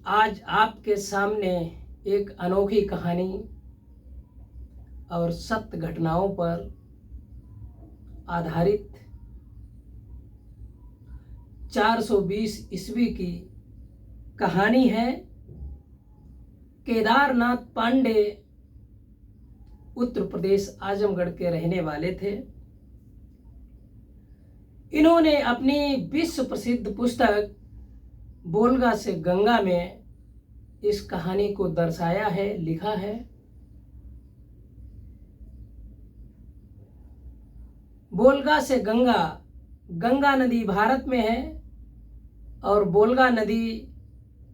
आज आपके सामने एक अनोखी कहानी और सत्य घटनाओं पर आधारित 420 ईस्वी की कहानी है। केदारनाथ पांडे उत्तर प्रदेश आजमगढ़ के रहने वाले थे। इन्होंने अपनी विश्व प्रसिद्ध पुस्तक बोलगा से गंगा में इस कहानी को दर्शाया है, लिखा है। बोलगा से गंगा, गंगा नदी भारत में है और बोलगा नदी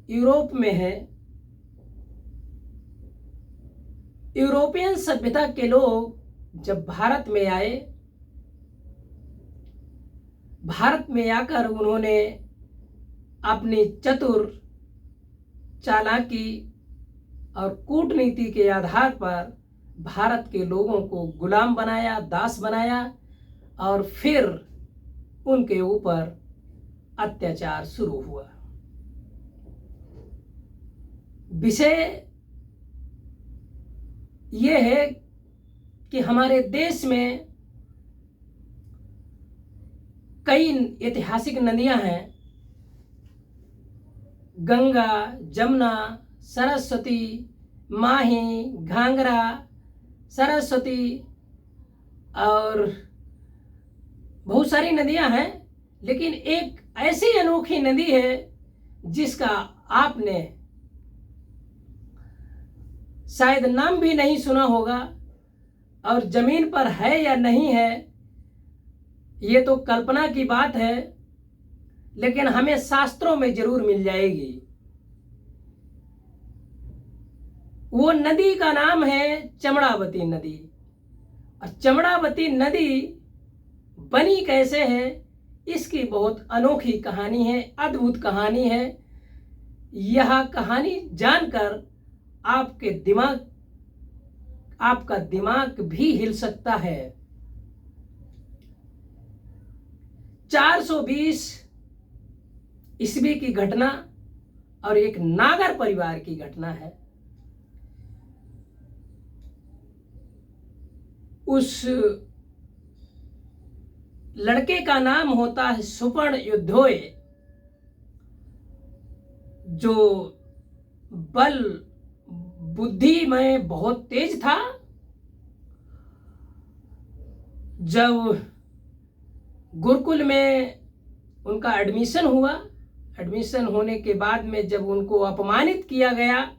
यूरोप में है। यूरोपियन सभ्यता के लोग जब भारत में आए, भारत में आकर उन्होंने अपनी चतुर चालाकी और कूटनीति के आधार पर भारत के लोगों को गुलाम बनाया, दास बनाया और फिर उनके ऊपर अत्याचार शुरू हुआ। विषय ये है कि हमारे देश में कई ऐतिहासिक नदियां हैं, गंगा, जमुना, सरस्वती, माही, घाघरा, सरस्वती और बहुत सारी नदियां हैं। लेकिन एक ऐसी अनोखी नदी है जिसका आपने शायद नाम भी नहीं सुना होगा और जमीन पर है या नहीं है ये तो कल्पना की बात है, लेकिन हमें शास्त्रों में जरूर मिल जाएगी। वो नदी का नाम है चमड़ावती नदी। और चमड़ावती नदी बनी कैसे है, इसकी बहुत अनोखी कहानी है, अद्भुत कहानी है। यह कहानी जानकर आपका दिमाग भी हिल सकता है। 420 ईस्वी की घटना और एक नागर परिवार की घटना है। उस लड़के का नाम होता है सुपर्ण युद्धोय, जो बल बुद्धि में बहुत तेज था। जब गुरुकुल में उनका एडमिशन हुआ, एडमिशन होने के बाद में जब उनको अपमानित किया गया,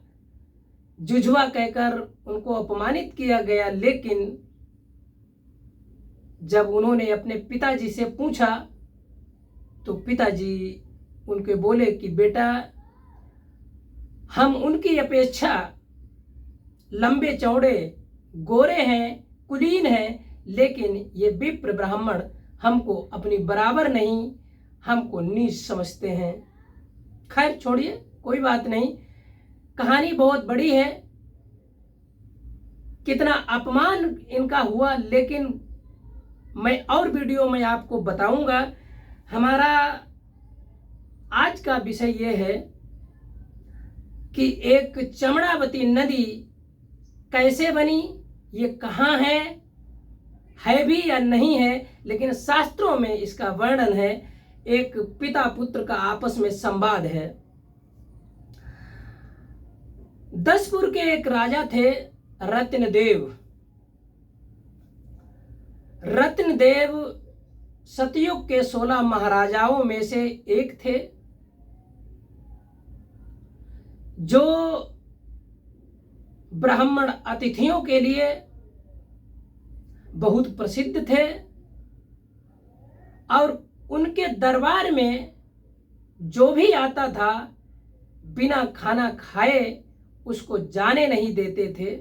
जुझवा कहकर उनको अपमानित किया गया, लेकिन जब उन्होंने अपने पिताजी से पूछा तो पिताजी उनके बोले कि बेटा, हम उनकी अपेक्षा लंबे चौड़े, गोरे हैं, कुलीन हैं, लेकिन ये विप्र ब्राह्मण हमको अपनी बराबर नहीं, हमको नीच समझते हैं। खैर छोड़िए, कोई बात नहीं। कहानी बहुत बड़ी है, कितना अपमान इनका हुआ, लेकिन मैं और वीडियो में आपको बताऊंगा। हमारा आज का विषय ये है कि एक चमड़ावती नदी कैसे बनी, ये कहाँ है भी या नहीं है, लेकिन शास्त्रों में इसका वर्णन है। एक पिता पुत्र का आपस में संवाद है। दसपुर के एक राजा थे रत्नदेव। रत्नदेव सतयुग के 16 महाराजाओं में से एक थे, जो ब्राह्मण अतिथियों के लिए बहुत प्रसिद्ध थे और उनके दरबार में जो भी आता था बिना खाना खाए उसको जाने नहीं देते थे।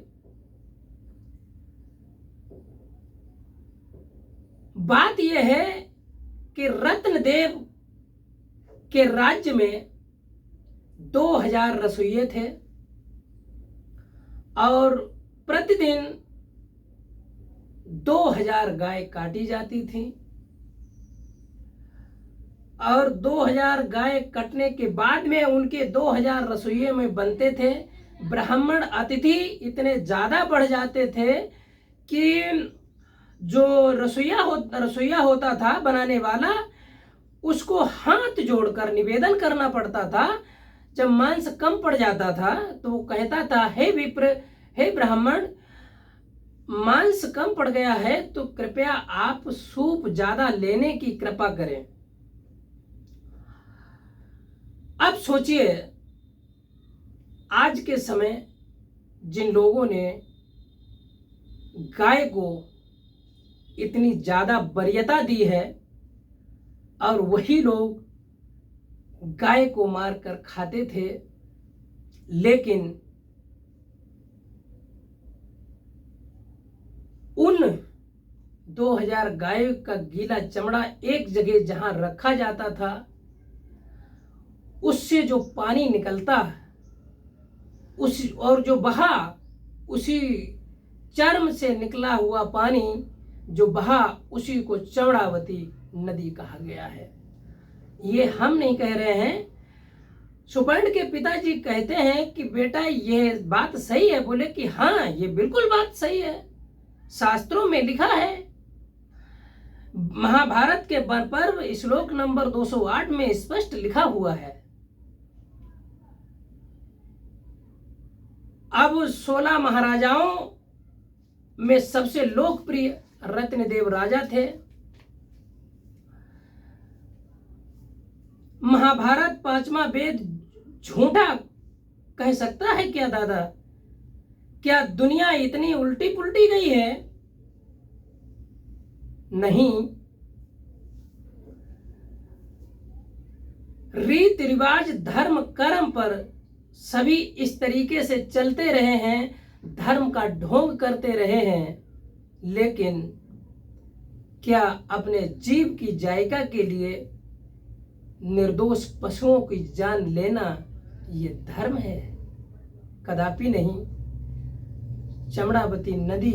बात यह है कि रत्नदेव के राज्य में 2000 रसोइये थे और प्रतिदिन 2000 गाय काटी जाती थी। और 2000 गाय कटने के बाद में उनके 2000 रसोइये में बनते थे। ब्राह्मण अतिथि इतने ज़्यादा बढ़ जाते थे कि जो रसोइया होता था बनाने वाला, उसको हाथ जोड़कर निवेदन करना पड़ता था। जब मांस कम पड़ जाता था तो वो कहता था, हे विप्र, हे ब्राह्मण, मांस कम पड़ गया है तो कृपया आप सूप ज्यादा लेने की कृपा करें। अब सोचिए, आज के समय जिन लोगों ने गाय को इतनी ज्यादा वरीयता दी है और वही लोग गाय को मारकर खाते थे, लेकिन उन 2000 गाय का गीला चमड़ा एक जगह जहां रखा जाता था, उससे जो पानी निकलता उस और जो बहा, उसी चर्म से निकला हुआ पानी जो बहा, उसी को चमड़ावती नदी कहा गया है। ये हम नहीं कह रहे हैं, सुपर्ण के पिताजी कहते हैं कि बेटा ये बात सही है। बोले कि हाँ, ये बिल्कुल बात सही है, शास्त्रों में लिखा है। महाभारत के पर्व श्लोक नंबर 208 में स्पष्ट लिखा हुआ है। अब 16 महाराजाओं में सबसे लोकप्रिय रत्नदेव राजा थे। महाभारत पांचवा वेद झूठा कह सकता है क्या दादा? क्या दुनिया इतनी उल्टी पुल्टी गई है? नहीं। रीति रिवाज धर्म कर्म पर सभी इस तरीके से चलते रहे हैं, धर्म का ढोंग करते रहे हैं, लेकिन क्या अपने जीव की जायका के लिए निर्दोष पशुओं की जान लेना ये धर्म है? कदापि नहीं। चमड़ावती नदी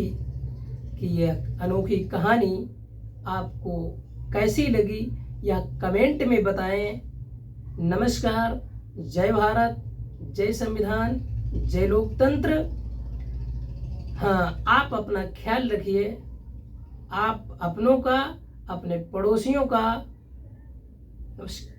की यह अनोखी कहानी आपको कैसी लगी, यह कमेंट में बताएं। नमस्कार। जय भारत, जय संविधान, जय लोकतंत्र। हाँ, आप अपना ख्याल रखिए, आप अपनों का, अपने पड़ोसियों का। नमस्कार।